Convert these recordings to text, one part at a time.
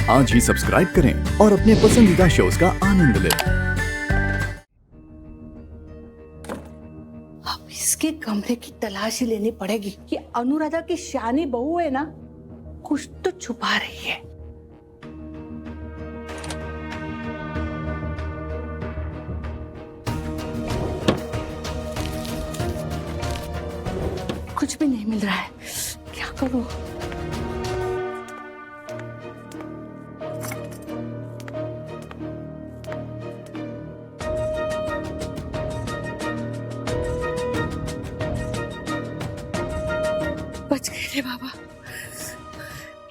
आज ही सब्सक्राइब करें और अपने पसंदीदा शोज का आनंद लें। अब इसके कमरे की तलाशी लेनी पड़ेगी। ये अनुराधा की शानी बहू है ना, कुछ तो छुपा रही है। कुछ भी नहीं मिल रहा है, क्या करूं? बच गए रे बाबा।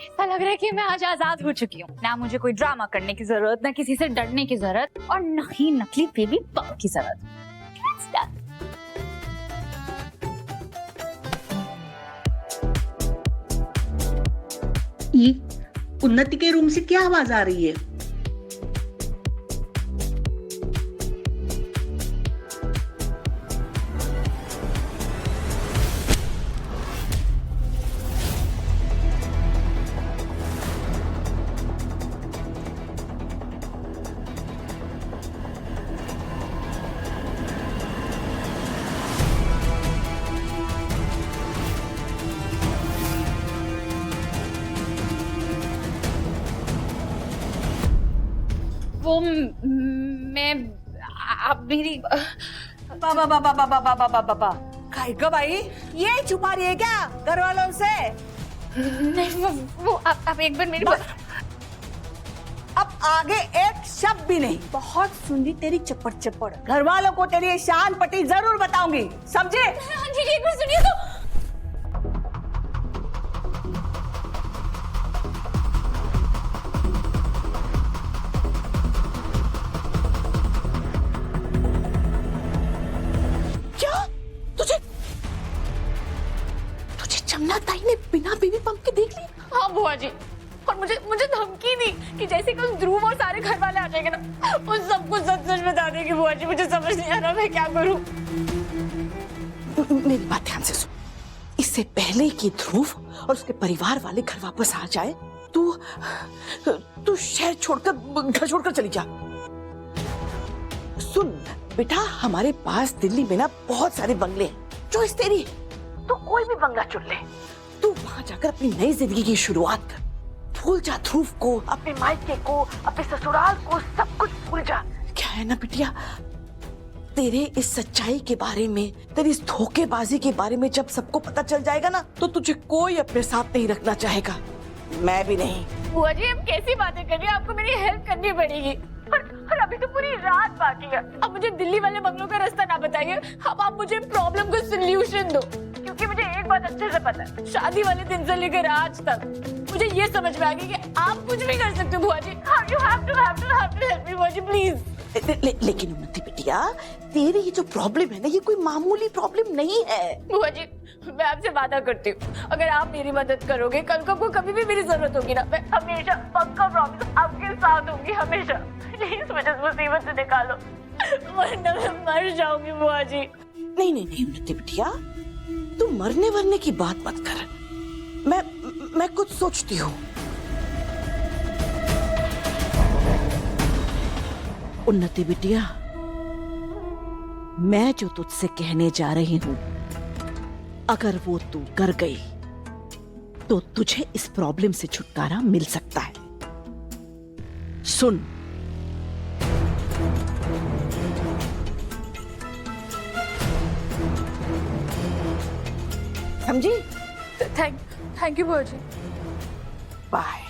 ऐसा लग रहा है कि मैं आज आजाद हो चुकी हूँ। ना मुझे कोई ड्रामा करने की जरूरत, ना किसी से डरने की जरूरत, और न ही नकली बेबी बम की जरूरत। It's done. ये उन्नति के रूम से क्या आवाज आ रही है? वो मैं आप मेरी बाबा बाबा बाबा बाबा बाबा काय ग भाई, ये छुपा रही है क्या घर वालों से? नहीं, वो आप एक बार मेरी अब आगे एक शब्द भी नहीं। बहुत सुन ली तेरी चप्पड़ चप्पड़। घर वालों को तेरी ये शान पट्टी जरूर बताऊंगी, समझे? जी एक बार सुनिए तो। जमुना ताई ने बिना बेबी पंप के देख ली? हाँ बुआ जी, और मुझे धमकी दी कि जैसे कि उस ध्रुव और सारे घर वाले आ जाएंगे ना, उस सबको सच सच बता देगी। बुआ जी मुझे समझ नहीं आ रहा मैं क्या करूं। मेरी बात ध्यान से सुन। इससे पहले कि ध्रुव और उसके परिवार वाले घर वापस आ जाए, तू शहर छोड़कर, घर छोड़कर चली जा। सुन बेटा, हमारे पास दिल्ली में ना बहुत सारे बंगले हैं। चॉइस तेरी है, तो कोई भी बंगला चुन ले। तू वहां जाकर अपनी नई जिंदगी की शुरुआत कर। भूल जा ध्रुव को, अपने मायके को, अपने ससुराल को, सब कुछ भूल जा। क्या है ना बिटिया, तेरे इस सच्चाई के बारे में, तेरी इस धोखेबाजी के बारे में जब सबको पता चल जाएगा ना, तो तुझे कोई अपने साथ नहीं रखना चाहेगा, मैं भी नहीं। बुआ जी अब कैसी बातें कर रही हैं? आपको मेरी हेल्प करनी पड़ेगी। और अभी तो पूरी रात बाकी है। अब मुझे दिल्ली वाले बंगलों का रास्ता ना बताइए, अब आप मुझे प्रॉब्लम का सोल्यूशन दो। क्योंकि मुझे एक बात अच्छे से पता है, शादी वाले दिन से लेकर आज तक मुझे ये समझ में आ गई कि आप कुछ भी कर सकते हो बुआ जी। You have to help me बुआ जी प्लीज। लेकिन उन्नति बिटिया, तेरी ये जो प्रॉब्लम है ना, ये कोई मामूली प्रॉब्लम नहीं है। बुआ जी मैं आपसे वादा करती हूँ, अगर आप मेरी मदद करोगे, कल को आपको कभी भी मेरी जरूरत होगी ना, मैं हमेशा पक्का प्रॉमिस आपके साथ होंगी हमेशा। प्लीज मुझे इस मुसीबत से निकालो, वरना मैं मर जाऊंगी बुआ जी। नहीं उन्नति बिटिया, तू मरने वरने की बात मत कर। मैं कुछ सोचती हूँ। उन्नति बिटिया, मैं जो तुझसे कहने जा रही हूँ, अगर वो तू कर गई तो तुझे इस प्रॉब्लम से छुटकारा मिल सकता है। सुन, समझी? थैंक यू बुआ जी। बाय।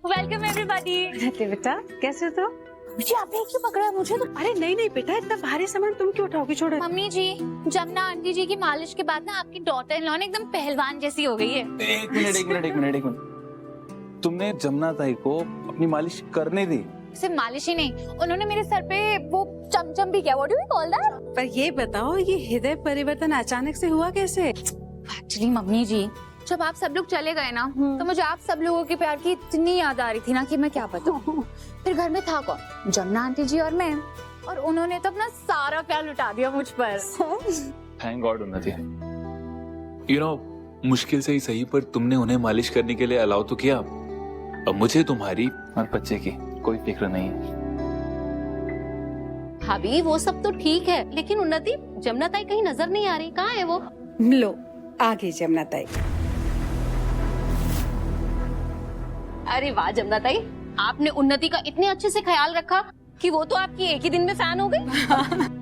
Welcome everybody. बेटा कैसे हो तुम? मुझे आपने क्यों पकड़ा मुझे? तो अरे नहीं बेटा, इतना भारी सामान तुम क्यों उठाओगे? छोड़ो। मम्मी जी, जमुना आंटी जी की मालिश के बाद ना आपकी डॉटर इन लॉ ने एकदम पहलवान जैसी हो गई है। एक मिनट। तुमने जमुना ताई को अपनी मालिश करने दी? सिर्फ मालिश ही नहीं, उन्होंने मेरे सर पे वो चमचम भी किया। What do we call that? पर ये बताओ, ये हृदय परिवर्तन अचानक से हुआ कैसे? एक्चुअली मम्मी जी, जब आप सब लोग चले गए ना, तो मुझे आप सब लोगों के प्यार की इतनी याद आ रही थी ना कि मैं क्या बताऊं। फिर घर में था कौन? जमुना आंटी जी और मैं। और उन्होंने तो अपना सारा ख्याल लुटा दिया मुझ पर। थैंक गॉड उन्नति। यू नो, मुश्किल से ही सही पर तुमने उन्हें मालिश करने के लिए अलाउ तो किया। अब मुझे तुम्हारी और बच्चे की कोई फिक्र नहीं है। भाभी वो सब तो ठीक है, लेकिन उन्नति जमुना ताई कहीं नजर नहीं आ रही, कहाँ है वो? लो आगे जमुना ताई। अरे वाह जमुना ताई, आपने उन्नति का इतने अच्छे से ख्याल रखा कि वो तो आपकी एक ही दिन में फैन हो गई।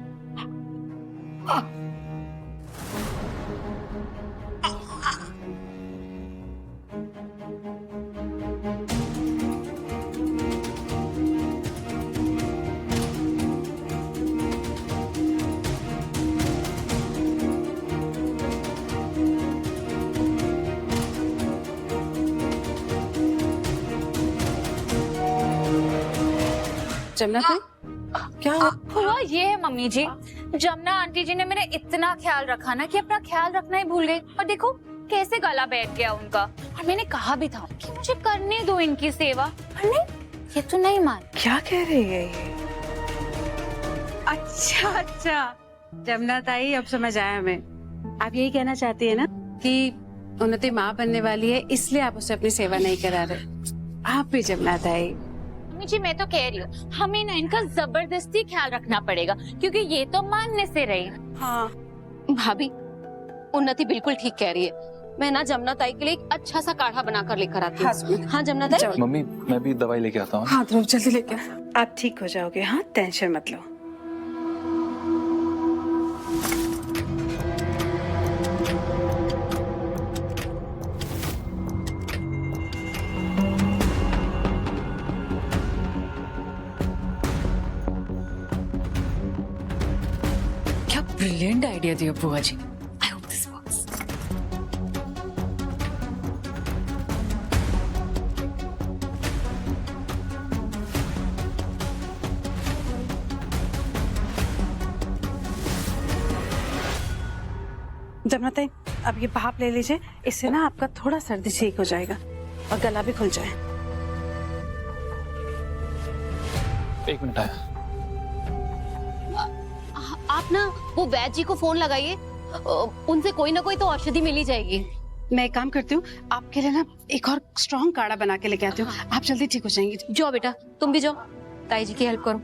जमुना ताई क्या हुआ? हुआ ये है मम्मी जी, जमुना आंटी जी ने मेरा इतना ख्याल रखा ना कि अपना ख्याल रखना ही भूल गई। और देखो कैसे गला बैठ गया उनका। और मैंने कहा भी था कि मुझे करने दो इनकी सेवा, पर नहीं, ये तो नहीं मान। क्या कह रही है ये? अच्छा जमुना ताई अब समझ आया हमें। आप यही कहना चाहती है ना कि उन्नति माँ बनने वाली है इसलिए आप उसे अपनी सेवा नहीं करा रहे। आप भी जमुना ताई। मम्मी जी मैं तो कह रही हूँ हमें ना इनका जबरदस्ती ख्याल रखना पड़ेगा, क्योंकि ये तो मानने से रही। हाँ भाभी उन्नति बिल्कुल ठीक कह रही है। मैं ना जमुना ताई के लिए एक अच्छा सा काढ़ा बनाकर लेकर आती हूँ। हाँ जमुना ताई। जाओ। मम्मी मैं भी दवाई लेके आता हूँ। हाँ ध्रुव जल्दी लेके आओ। आप ठीक हो जाओगे। हाँ टेंशन मत लो। क्या ब्रिलियंट आइडिया दिया बुआ जी। I hope this works. Jamuna ताई अब ये भाप ले लीजिए, इससे ना आपका थोड़ा सर्दी ठीक हो जाएगा और गला भी खुल जाए। एक मिनट आया। आप ना वो वैद्य जी को फोन लगाइए, उनसे कोई ना कोई तो औषधि मिल ही जाएगी। मैं एक काम करती हूँ, आपके लिए ना एक और स्ट्रॉन्ग काढ़ा बना के लेके आती हूँ। आप जल्दी ठीक हो जाएंगे। जाओ बेटा तुम भी जाओ, ताई जी की हेल्प करो।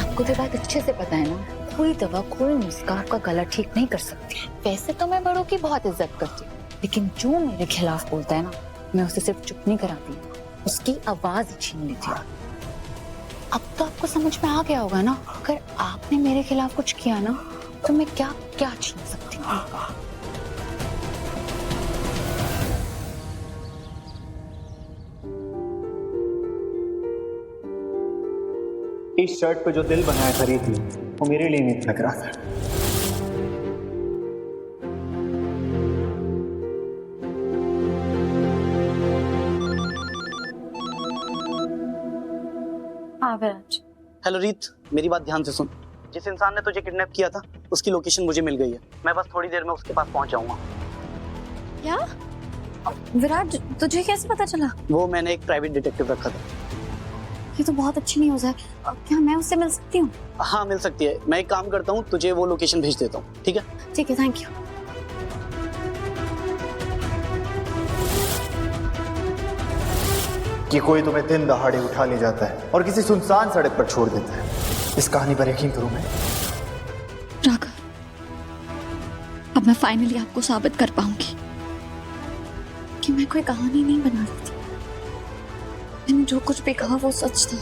आपको तो बात अच्छे से पता है ना, कोई दवा कोई नुस्खा आपका गला ठीक नहीं कर सकती। वैसे तो मैं बड़ों की बहुत इज्जत करती हूँ, लेकिन जो मेरे खिलाफ बोलता है ना, मैं उसे सिर्फ चुप नहीं कराती, उसकी आवाज ही छीन लेती हूँ। अब तो आपको समझ में आ गया होगा ना, अगर आपने मेरे खिलाफ कुछ किया ना तो मैं क्या क्या छीन सकती हूँ। इस शर्ट पे जो दिल बनाया करी थी वो मेरे लिए नहीं लग रहा था। हाँ विराज। हेलो रीत, मेरी बात ध्यान से सुन। जिस इंसान ने तुझे किडनैप किया था उसकी लोकेशन मुझे मिल गई है। मैं बस थोड़ी देर में उसके पास पहुंच जाऊंगा। क्या विराज, तुझे कैसे पता चला? वो मैंने एक प्राइवेट डिटेक्टिव रखा था। ये तो बहुत अच्छी न्यूज़ है। क्या मैं उससे मिल सकती हूँ? हाँ मिल सकती है। मैं एक काम करता हूँ, तुझे वो लोकेशन भेज देता हूँ। ठीक है? ठीक है, थैंक यू। कि कोई तुम्हें दिन दहाड़े उठा ले जाता है और किसी सुनसान सड़क पर छोड़ देता है। इस कहानी पर यकीन करूं मैं। राघव, अब मैं फाइनली आपको साबित कर पाऊंगी कि मैं कोई कहानी नहीं बना रही थी। मैंने जो कुछ भी कहा वो सच था।